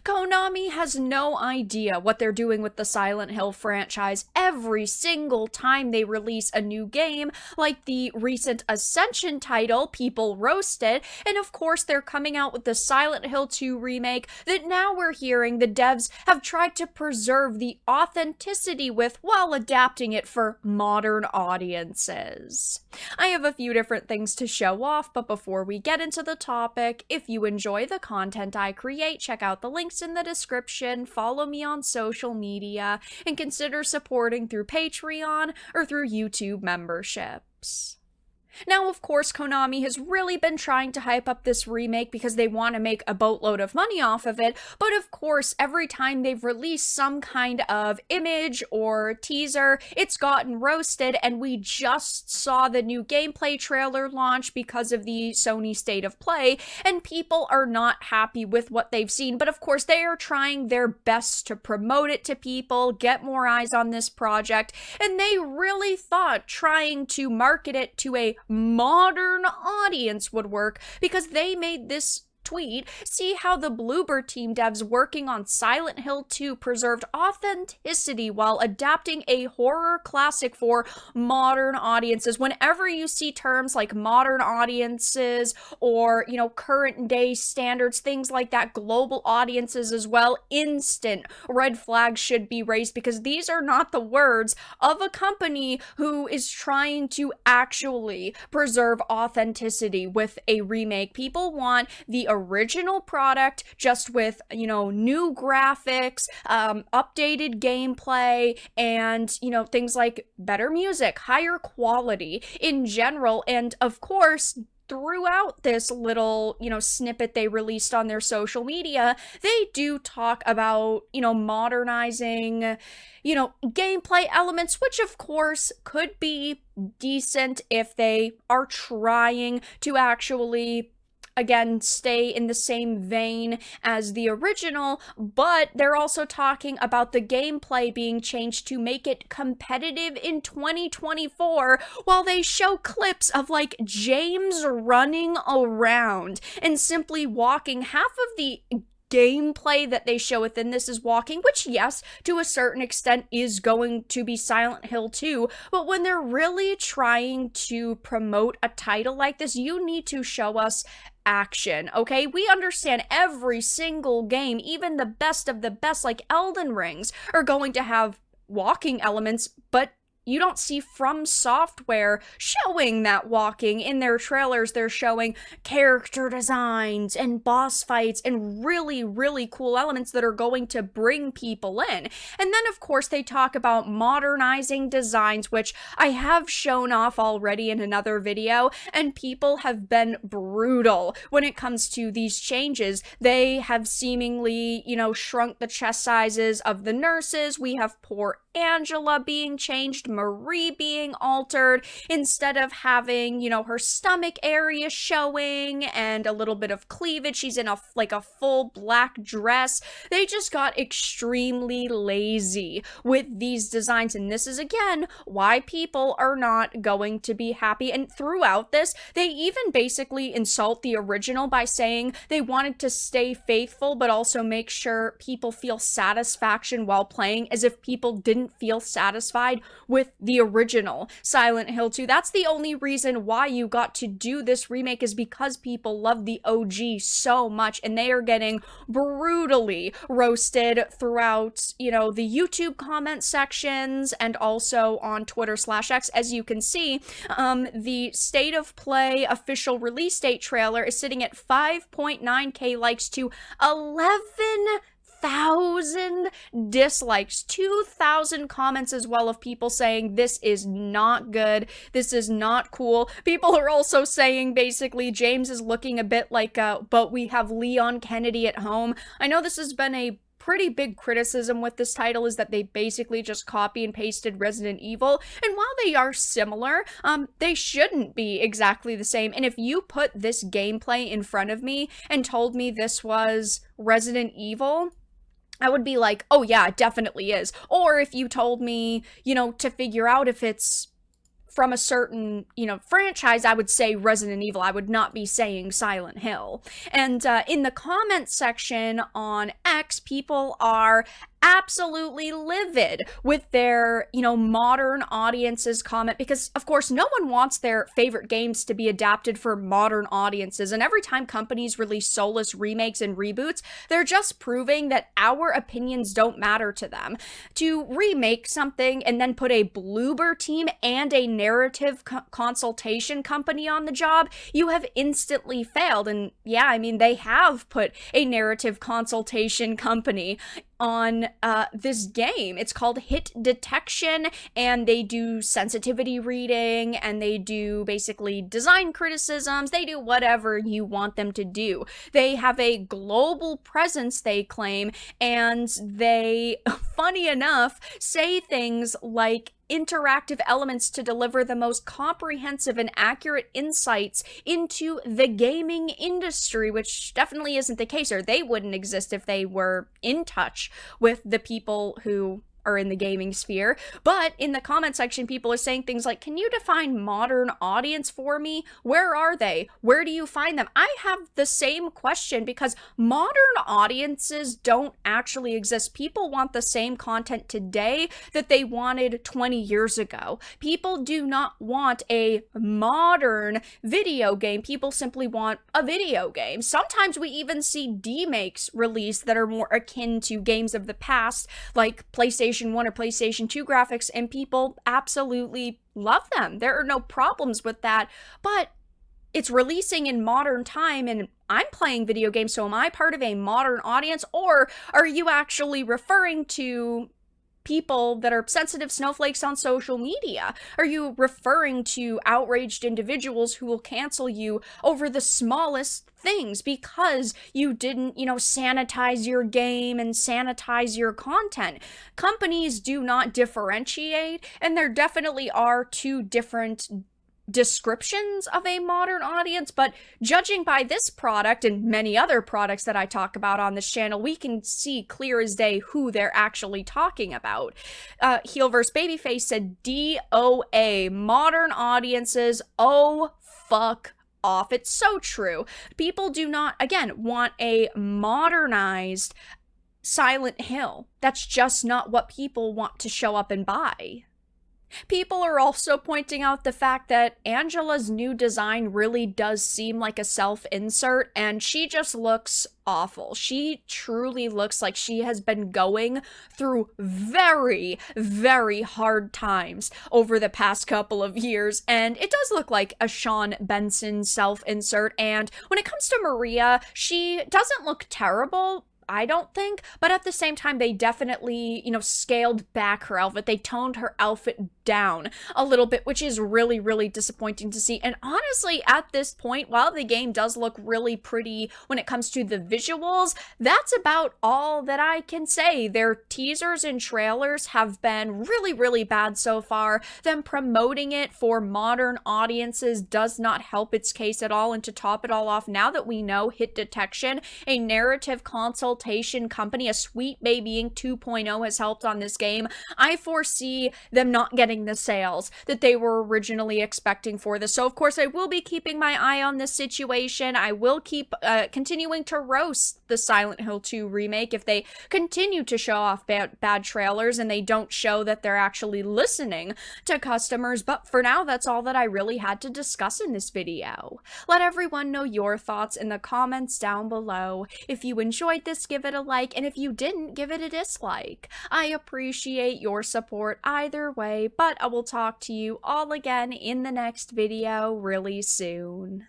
Konami has no idea what they're doing with the Silent Hill franchise every single time they release a new game, like the recent Ascension title people roasted, and of course they're coming out with the Silent Hill 2 remake that now we're hearing the devs have tried to preserve the authenticity with while adapting it for modern audiences. I have a few different things to show off, but before we get into the topic, if you enjoy the content I create, check out the links in the description, follow me on social media, and consider supporting through Patreon or through YouTube memberships. Now, of course, Konami has really been trying to hype up this remake because they want to make a boatload of money off of it, but of course, every time they've released some kind of image or teaser, it's gotten roasted, and we just saw the new gameplay trailer launch because of the Sony State of Play, and people are not happy with what they've seen, but of course, they are trying their best to promote it to people, get more eyes on this project, and they really thought trying to market it to a modern audience would work because they made this tweet. See how the Bloober team devs working on Silent Hill 2 preserved authenticity while adapting a horror classic for modern audiences. Whenever you see terms like modern audiences or, current day standards, things like that, global audiences as well, instant red flags should be raised because these are not the words of a company who is trying to actually preserve authenticity with a remake. People want the original product just with, new graphics, updated gameplay, and, things like better music, higher quality in general. And of course, throughout this little, snippet they released on their social media, they do talk about, modernizing, gameplay elements, which of course could be decent if they are trying to actually again, stay in the same vein as the original, but they're also talking about the gameplay being changed to make it competitive in 2024 while they show clips of like James running around and simply walking. Half of the gameplay that they show within this is walking, which yes, to a certain extent is going to be Silent Hill 2, but when they're really trying to promote a title like this, you need to show us action, okay? We understand every single game, even the best of the best like Elden Rings, are going to have walking elements, but you don't see From Software showing that walking. In their trailers, they're showing character designs and boss fights and really, really cool elements that are going to bring people in. And then, of course, they talk about modernizing designs, which I have shown off already in another video, and people have been brutal when it comes to these changes. They have seemingly, shrunk the chest sizes of the nurses. We have poor Angela being changed, Marie being altered, instead of having, her stomach area showing and a little bit of cleavage, she's in a full black dress. They just got extremely lazy with these designs, and this is again why people are not going to be happy. And throughout this, they even basically insult the original by saying they wanted to stay faithful but also make sure people feel satisfaction while playing, as if people didn't feel satisfied with the original Silent Hill 2. That's the only reason why you got to do this remake, is because people love the OG so much, and they are getting brutally roasted throughout, the YouTube comment sections and also on Twitter/X. As you can see, the State of Play official release date trailer is sitting at 5.9k likes to 11,000 dislikes, 2,000 comments as well of people saying this is not good, this is not cool. People are also saying basically James is looking a bit like but we have Leon Kennedy at home. I know this has been a pretty big criticism with this title, is that they basically just copy and pasted Resident Evil, and while they are similar, they shouldn't be exactly the same. And if you put this gameplay in front of me and told me this was Resident Evil, I would be like, oh yeah, it definitely is. Or if you told me, to figure out if it's from a certain, franchise, I would say Resident Evil. I would not be saying Silent Hill. And in the comments section on X, people are absolutely livid with their, modern audiences comment, because of course no one wants their favorite games to be adapted for modern audiences. And every time companies release soulless remakes and reboots, they're just proving that our opinions don't matter to them. To remake something and then put a bloober team and a narrative consultation company on the job, you have instantly failed. And yeah, I mean, they have put a narrative consultation company on this game. It's called Hit Detection, and they do sensitivity reading, and they do basically design criticisms. They do whatever you want them to do. They have a global presence, they claim, and they, funny enough, say things like interactive elements to deliver the most comprehensive and accurate insights into the gaming industry, which definitely isn't the case, or they wouldn't exist if they were in touch with the people who are in the gaming sphere. But in the comment section, people are saying things like, can you define modern audience for me? Where are they? Where do you find them? I have the same question, because modern audiences don't actually exist. People want the same content today that they wanted 20 years ago. People do not want a modern video game. People simply want a video game. Sometimes we even see demakes released that are more akin to games of the past, like PlayStation 1 or PlayStation 2 graphics, and people absolutely love them. There are no problems with that, but it's releasing in modern time, and I'm playing video games, so am I part of a modern audience, or are you actually referring to people that are sensitive snowflakes on social media? Are you referring to outraged individuals who will cancel you over the smallest things because you didn't, sanitize your game and sanitize your content? Companies do not differentiate, and there definitely are two different descriptions of a modern audience, but judging by this product and many other products that I talk about on this channel, we can see clear as day who they're actually talking about. Heel vs. Babyface said DOA, modern audiences, oh fuck off. It's so true. People do not, again, want a modernized Silent Hill. That's just not what people want to show up and buy. People are also pointing out the fact that Angela's new design really does seem like a self-insert, and she just looks awful. She truly looks like she has been going through very, very hard times over the past couple of years, and it does look like a Sean Benson self-insert. And when it comes to Maria, she doesn't look terrible, I don't think, but at the same time, they definitely, scaled back her outfit. They toned her outfit down a little bit, which is really, really disappointing to see. And honestly, at this point, while the game does look really pretty when it comes to the visuals, that's about all that I can say. Their teasers and trailers have been really, really bad so far. Them promoting it for modern audiences does not help its case at all. And to top it all off, now that we know Hit Detection, a narrative consultation company, a Sweet Babying 2.0 has helped on this game, I foresee them not getting the sales that they were originally expecting for this. So of course I will be keeping my eye on this situation. I will keep continuing to roast the Silent Hill 2 remake if they continue to show off bad trailers and they don't show that they're actually listening to customers. But for now, that's all that I really had to discuss in this video. Let everyone know your thoughts in the comments down below. If you enjoyed this, give it a like, and if you didn't, give it a dislike. I appreciate your support either way, but I will talk to you all again in the next video really soon.